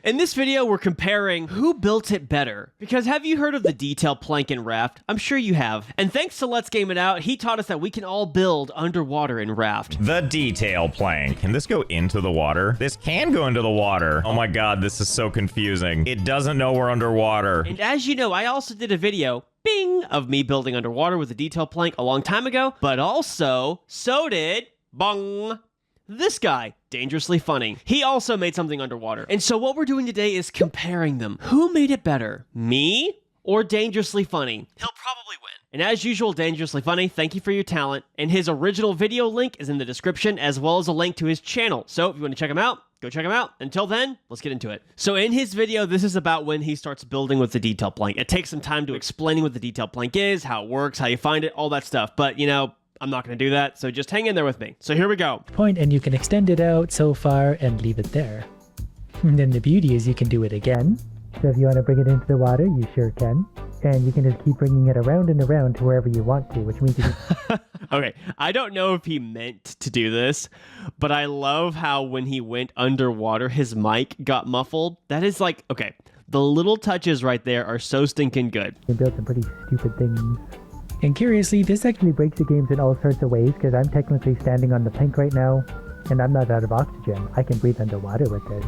In this video, we're comparing who built it better. Because have you heard of the detail plank and raft? I'm sure you have. And thanks to Let's Game It Out, he taught us that we can all build underwater in raft. The detail plank. Can this go into the water? This can go into the water. Oh my god, this is so confusing. It doesn't know we're underwater. And as you know, I also did a video, bing, of me building underwater with a detail plank a long time ago. But also, so did, bong, this guy, Dangerously Funny. He also made something underwater. And so what we're doing today is comparing them. Who made it better? Me or Dangerously Funny? He'll probably win. And as usual, Dangerously Funny, thank you for your talent. And his original video link is in the description, as well as a link to his channel. So if you want to check him out, go check him out. Until then, let's get into it. So in his video, this is about when he starts building with the detail plank. It takes some time to explaining what the detail plank is, how it works, how you find it, all that stuff. But, you know, I'm not going to do that, so just hang in there with me. So here we go. Point, and you can extend it out so far and leave it there. And then the beauty is you can do it again. So if you want to bring it into the water, you sure can. And you can just keep bringing it around and around to wherever you want to, which means you can... Okay, I don't know if he meant to do this, but I love how when he went underwater, his mic got muffled. That is like, okay, the little touches right there are so stinking good. You can build some pretty stupid things. And curiously, this actually breaks the games in all sorts of ways, because I'm technically standing on the plank right now, and I'm not out of oxygen. I can breathe underwater with it.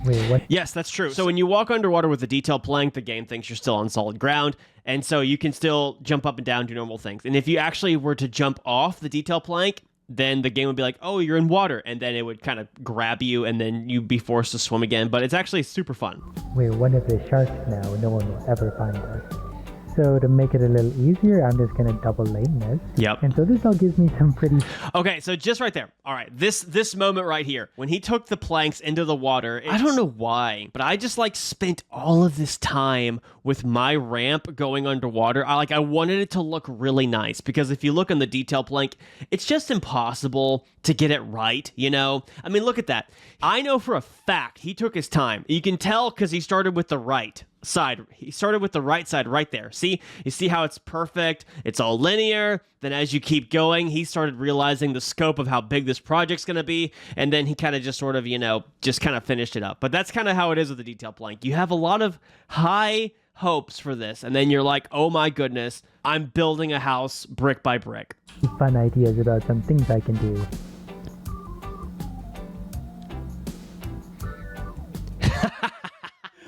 Wait, what? Yes, that's true. So when you walk underwater with a detail plank, the game thinks you're still on solid ground, and so you can still jump up and down, do normal things. And if you actually were to jump off the detail plank, then the game would be like, oh, you're in water, and then it would kind of grab you, and then you'd be forced to swim again. But it's actually super fun. We're one of the sharks now. No one will ever find us. So to make it a little easier, I'm just going to double lane this. Yep. And so this all gives me some pretty... Okay, so just right there. All right, this moment right here, when he took the planks into the water, I don't know why, but I just like spent all of this time with my ramp going underwater. I wanted it to look really nice, because if you look on the detail plank, it's just impossible to get it right, you know? I mean, look at that. I know for a fact he took his time. You can tell because he started with the right side. He started with the right side right there. See? You see how it's perfect? It's all linear. Then as you keep going, he started realizing the scope of how big this project's going to be. And then he kind of just sort of, you know, just kind of finished it up. But that's kind of how it is with the detail plank. You have a lot of high hopes for this. And then you're like, oh my goodness, I'm building a house brick by brick. Fun ideas about some things I can do.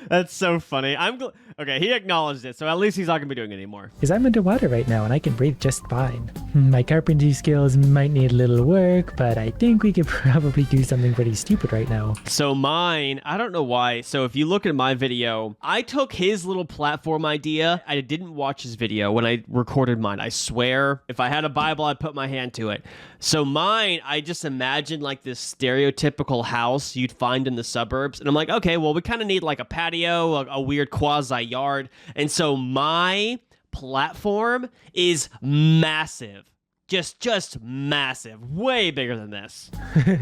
That's so funny. Okay, he acknowledged it, so at least he's not going to be doing it anymore. Because I'm underwater right now and I can breathe just fine. My carpentry skills might need a little work, but I think we could probably do something pretty stupid right now. So mine, I don't know why. So if you look at my video, I took his little platform idea. I didn't watch his video when I recorded mine. I swear, if I had a Bible, I'd put my hand to it. So mine, I just imagined like this stereotypical house you'd find in the suburbs. And I'm like, okay, well, we kind of need like a patio, a weird quasi yard. And so my platform is massive. Just massive. Way bigger than this.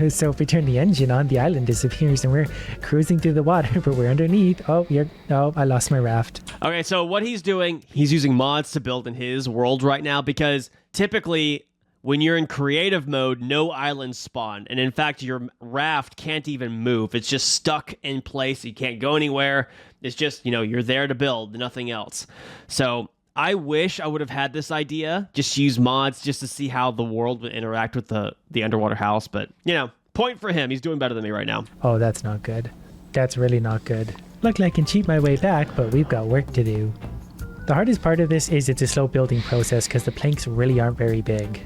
So if we turn the engine on, the island disappears and we're cruising through the water, but we're underneath. Oh, I lost my raft. Okay, so what he's doing, he's using mods to build in his world right now, because typically when you're in creative mode, no islands spawn. And in fact, your raft can't even move. It's just stuck in place. You can't go anywhere. It's just, you know, you're there to build, nothing else. So I wish I would have had this idea. Just use mods just to see how the world would interact with the underwater house. But, you know, point for him. He's doing better than me right now. Oh, that's not good. That's really not good. Luckily I can cheat my way back, but we've got work to do. The hardest part of this is it's a slow building process because the planks really aren't very big.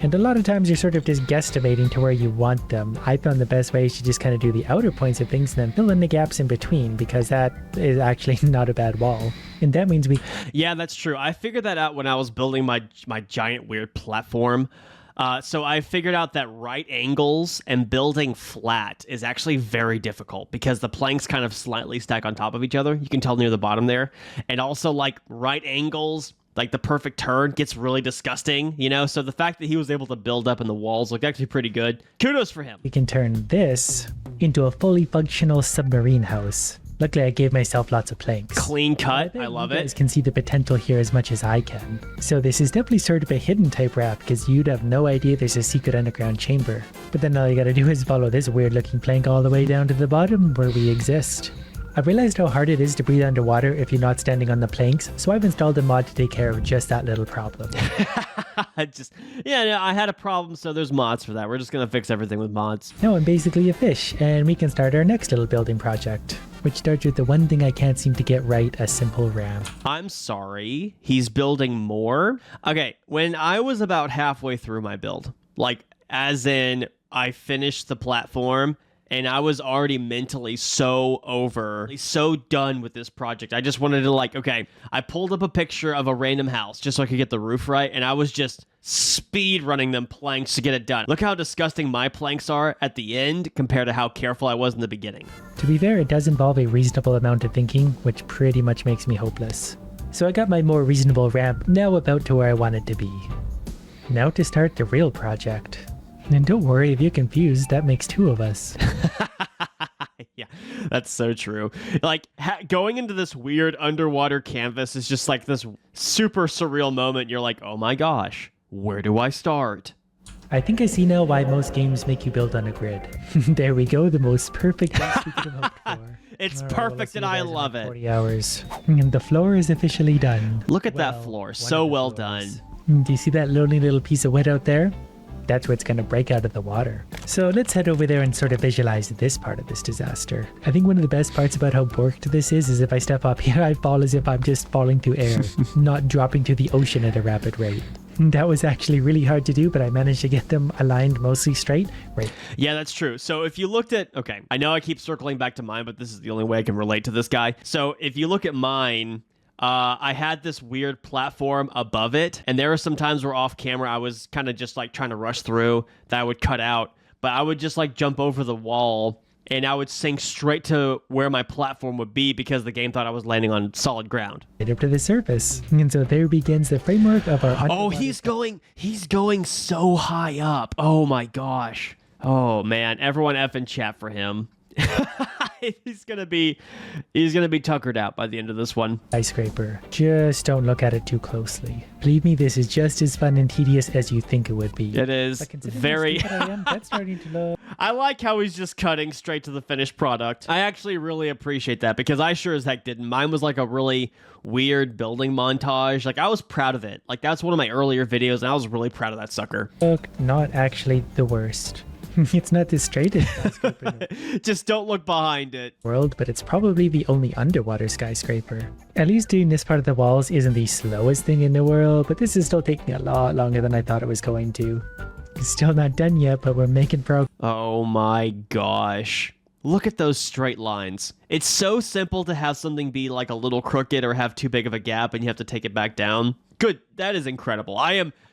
And a lot of times you're sort of just guesstimating to where you want them. I found the best way is to just kind of do the outer points of things and then fill in the gaps in between, because that is actually not a bad wall. And that means we... Yeah, that's true. I figured that out when I was building my giant weird platform. So I figured out that right angles and building flat is actually very difficult, because the planks kind of slightly stack on top of each other. You can tell near the bottom there. And also like right angles, like the perfect turn, gets really disgusting, you know? So the fact that he was able to build up in the walls looked actually pretty good. Kudos for him. We can turn this into a fully functional submarine house. Luckily, I gave myself lots of planks. Clean cut. I love it. You guys can see the potential here as much as I can. So this is definitely sort of a hidden type raft, because you'd have no idea there's a secret underground chamber. But then all you gotta do is follow this weird looking plank all the way down to the bottom where we exist. I've realized how hard it is to breathe underwater if you're not standing on the planks, so I've installed a mod to take care of just that little problem. I had a problem, so there's mods for that. We're just gonna fix everything with mods. Now I'm basically a fish, and we can start our next little building project, which starts with the one thing I can't seem to get right, a simple ramp. I'm sorry, he's building more? Okay, when I was about halfway through my build, like as in I finished the platform, and I was already mentally so done with this project. I just wanted to okay, I pulled up a picture of a random house just so I could get the roof right, and I was just speed running them planks to get it done. Look how disgusting my planks are at the end compared to how careful I was in the beginning. To be fair, it does involve a reasonable amount of thinking, which pretty much makes me hopeless. So I got my more reasonable ramp now about to where I want it to be. Now to start the real project. And don't worry, if you're confused, that makes two of us. Yeah, that's so true. Going into this weird underwater canvas is just this super surreal moment. You're like, oh my gosh, where do I start? I think I see now why most games make you build on a grid. There we go, the most perfect house we could have hoped for. It's perfect and I love it. 40 hours. And the floor is officially done. Look at that floor, so well done. Do you see that lonely little piece of wood out there? That's where it's going to break out of the water. So let's head over there and sort of visualize this part of this disaster. I think one of the best parts about how borked this is if I step up here, I fall as if I'm just falling through air, not dropping to the ocean at a rapid rate. That was actually really hard to do, but I managed to get them aligned mostly straight. Right. Yeah, that's true. So if you looked at, okay, I know I keep circling back to mine, but this is the only way I can relate to this guy. So if you look at mine, I had this weird platform above it, and there were some times where off camera I was kind of just trying to rush through that I would cut out, but I would just jump over the wall and I would sink straight to where my platform would be because the game thought I was landing on solid ground. Right up to the surface. And so there begins the framework of our Oh, he's going so high up. Oh my gosh. Oh man, everyone F in chat for him. He's gonna be tuckered out by the end of this one. Skyscraper. Just don't look at it too closely. Believe me, this is just as fun and tedious as you think it would be. It is very. That's starting to look. I like how he's just cutting straight to the finished product. I actually really appreciate that because I sure as heck didn't. Mine was a really weird building montage. I was proud of it. That's one of my earlier videos, and I was really proud of that sucker. Look, not actually the worst. It's not this straight as skyscraper. Just don't look behind it. World, but it's probably the only underwater skyscraper. At least doing this part of the walls isn't the slowest thing in the world, but this is still taking a lot longer than I thought it was going to. It's still not done yet, but we're making progress. Oh my gosh. Look at those straight lines. It's so simple to have something be a little crooked or have too big of a gap and you have to take it back down. Good. That is incredible.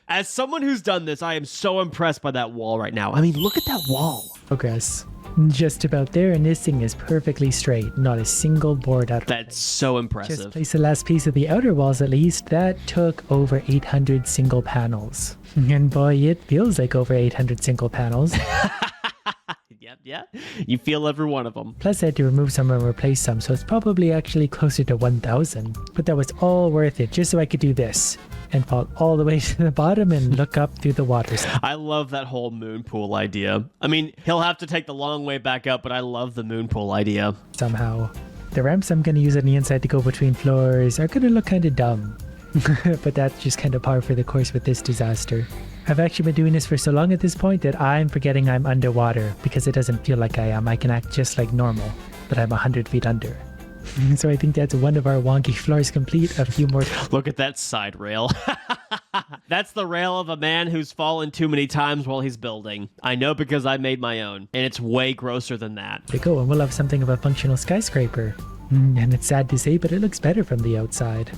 As someone who's done this, I am so impressed by that wall right now. I mean, look at that wall. Progress. Just about there, and this thing is perfectly straight. Not a single board out of That's so impressive. Just place the last piece of the outer walls at least. That took over 800 single panels. And boy, it feels like over 800 single panels. Yeah. You feel every one of them. Plus, I had to remove some and replace some, so it's probably actually closer to 1,000. But that was all worth it, just so I could do this and fall all the way to the bottom and look up through the water. I love that whole moon pool idea. I mean, he'll have to take the long way back up, but I love the moon pool idea. Somehow. The ramps I'm going to use on the inside to go between floors are going to look kind of dumb. But that's just kind of par for the course with this disaster. I've actually been doing this for so long at this point that I'm forgetting I'm underwater because it doesn't feel like I am. I can act just like normal, but I'm 100 feet under. So I think that's one of our wonky floors complete. A few more. Look at that side rail. That's the rail of a man who's fallen too many times while he's building. I know because I made my own, and it's way grosser than that. There we go, and we'll have something of a functional skyscraper. And it's sad to say, but it looks better from the outside.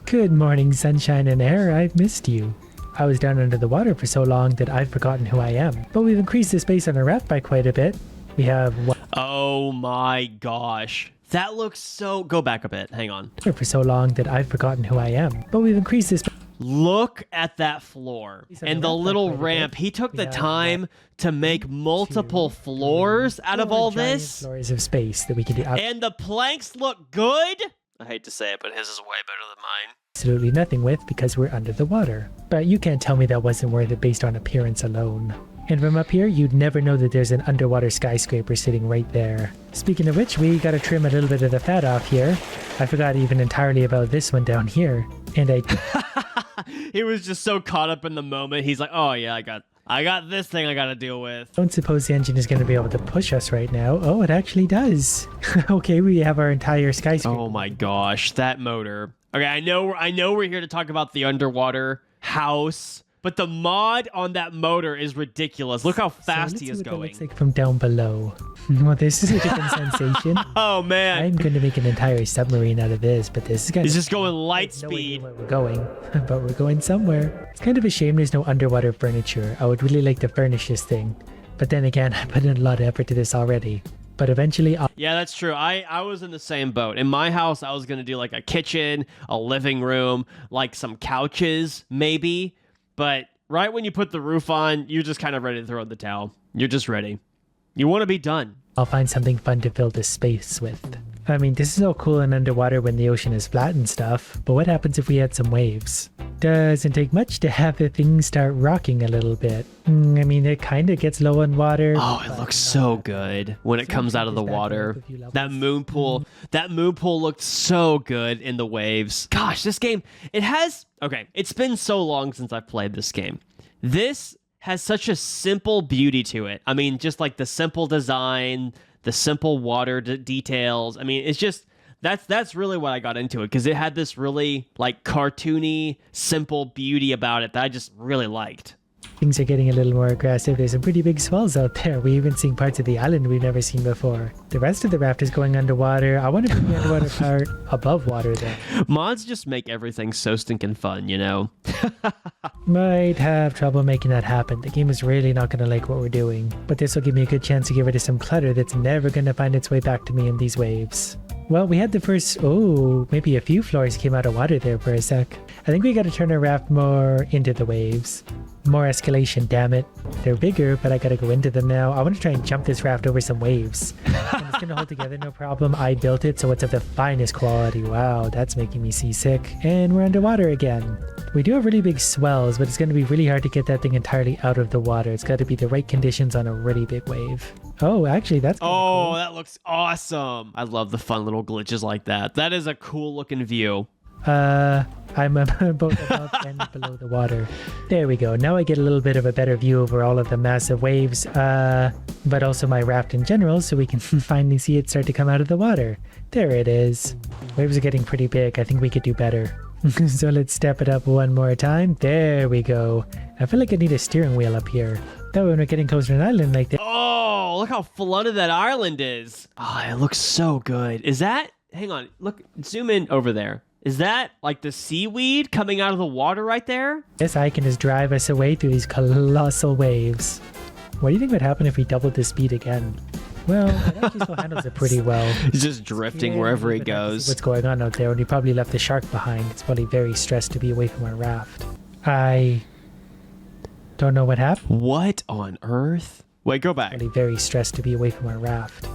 Good morning, sunshine and air. I've missed you. I was down under the water for so long that I've forgotten who I am. But we've increased the space on our raft by quite a bit. We have Oh my gosh. That looks so... Go back a bit. Hang on. For so long that I've forgotten who I am. But we've increased this... Look at that floor and the little ramp. He took the time to make multiple floors out of all this. Floors of space that we can do. And the planks look good. I hate to say it, but his is way better than mine. Absolutely nothing with because we're under the water. But you can't tell me that wasn't worth it based on appearance alone. And from up here, you'd never know that there's an underwater skyscraper sitting right there. Speaking of which, we gotta trim a little bit of the fat off here. I forgot even entirely about this one down here. And He was just so caught up in the moment. He's like, oh yeah, I got this thing I gotta deal with. don't suppose the engine is gonna be able to push us right now. Oh, it actually does. Okay, we have our entire skyscraper. Oh my gosh, that motor. Okay, I know we're here to talk about the underwater house, but the mod on that motor is ridiculous. Look how fast he is going. Looks like from down below. Well, this is a different sensation. Oh man. I'm going to make an entire submarine out of this, but this is kind He's of... just going light no idea speed. where we're going, but we're going somewhere. It's kind of a shame there's no underwater furniture. I would really like to furnish this thing. But then again, I put in a lot of effort to this already. But eventually I'll... Yeah, that's true. I was in the same boat. In my house, I was going to do like a kitchen, a living room, like some couches, maybe. But right when you put the roof on, you're just kind of ready to throw in the towel. You're just ready. You want to be done. I'll find something fun to fill this space with. I mean, this is all cool and underwater when the ocean is flat and stuff, but what happens if we had some waves? Doesn't take much to have the thing start rocking a little bit. I mean, it kind of gets low on water. Oh, it looks so good when it comes out of the water. That moon pool looked so good in the waves. Gosh, this game, okay, it's been so long since I've played this game. This has such a simple beauty to it. I mean, just like the simple design, the simple water details. I mean, it's just, that's really what I got into it, because it had this really like cartoony, simple beauty about it that I just really liked. Things are getting a little more aggressive. There's some pretty big swells out there. We're even seeing parts of the island we've never seen before. The rest of the raft is going underwater. I want to put the underwater part above water though. Mods just make everything so stinking fun, you know? Might have trouble making that happen. The game is really not going to like what we're doing. But this will give me a good chance to get rid of some clutter that's never going to find its way back to me in these waves. Well, we had the first, maybe a few floors came out of water there for a sec. I think we got to turn our raft more into the waves. More escalation, damn it. They're bigger, but I gotta go into them now. I want to try and jump this raft over some waves. And it's gonna hold together, no problem. I built it, so it's of the finest quality. Wow, that's making me seasick. And we're underwater again. We do have really big swells, but it's gonna be really hard to get that thing entirely out of the water. It's gotta be the right conditions on a really big wave. Oh, actually, that's cool. That looks awesome. I love the fun little glitches like that. That is a cool looking view. I'm both above and below the water. There we go. Now I get a little bit of a better view over all of the massive waves, but also my raft in general, so we can finally see it start to come out of the water. There it is. Waves are getting pretty big. I think we could do better. So let's step it up one more time. There we go. I feel like I need a steering wheel up here. That way when we're getting closer to an island like this. Oh, look how flooded that island is. Oh, it looks so good. Is that, hang on, look, zoom in over there. Is that like the seaweed coming out of the water right there? This I can just drive us away through these colossal waves. What do you think would happen if we doubled the speed again? Well, it actually still handles it pretty well. He's just drifting wherever he goes. What's going on out there? And he probably left the shark behind. It's probably very stressed to be away from our raft. I don't know what happened. What on earth? Wait, go back. Probably very stressed to be away from our raft.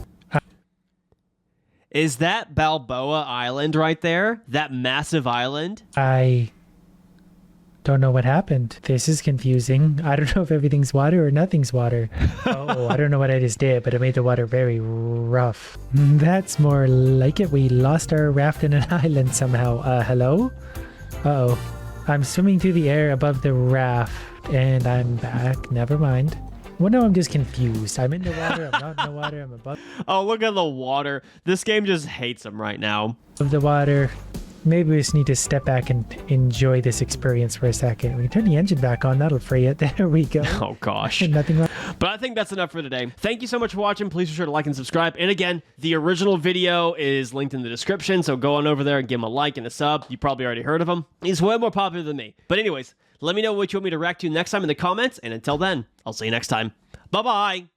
Is that Balboa Island right there? That massive island? I don't know what happened. This is confusing. I don't know if everything's water or nothing's water. Oh, I don't know what I just did, but it made the water very rough. That's more like it. We lost our raft in an island somehow. Hello? Uh-oh. I'm swimming through the air above the raft, and I'm back. Never mind. Well, no, I'm just confused. I'm in the water. I'm not in the water. I'm above Oh, look at the water. This game just hates him right now. the water. Maybe we just need to step back and enjoy this experience for a second. We can turn the engine back on. That'll free it. There we go. Oh, gosh. Nothing wrong. But I think that's enough for today. Thank you so much for watching. Please be sure to like and subscribe. And again, the original video is linked in the description, so go on over there and give him a like and a sub. You probably already heard of him. He's way more popular than me. But anyways, let me know what you want me to react to next time in the comments, and until then, I'll see you next time. Bye-bye!